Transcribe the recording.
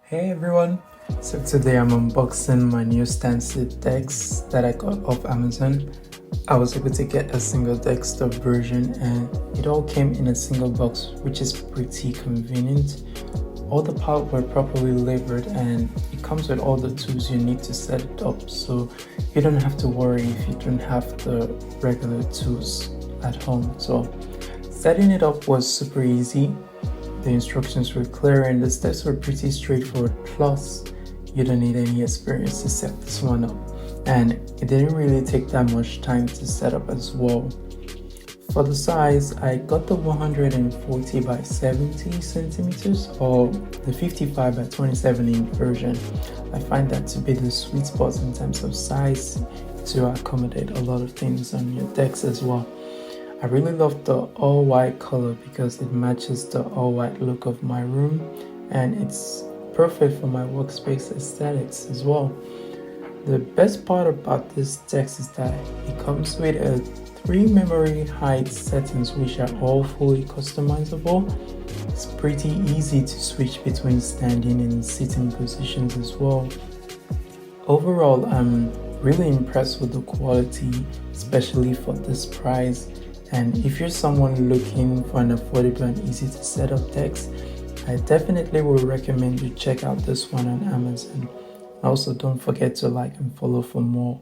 Hey everyone! So today I'm unboxing my new Stansit decks that I got off Amazon. I was able to get a single desktop version and it all came in a single box, which is pretty convenient. All the parts were properly labeled and it comes with all the tools you need to set it up, so you don't have to worry if you don't have the regular tools at home. So setting it up was super easy. The instructions were clear and the steps were pretty straightforward, plus you don't need any experience to set this one up, and it didn't really take that much time to set up as well. For the size, I got the 140 by 70 centimeters or the 55 by 27 inch version. I find that to be the sweet spot in terms of size to accommodate a lot of things on your decks as well. I really love the all white color because it matches the all white look of my room and it's perfect for my workspace aesthetics as well. The best part about this deck is that it comes with a 3 memory height settings which are all fully customizable. It's pretty easy to switch between standing and sitting positions as well. Overall, I'm really impressed with the quality, especially for this price. And if you're someone looking for an affordable and easy to set up decks, I definitely will recommend you check out this one on Amazon. Also, don't forget to like and follow for more.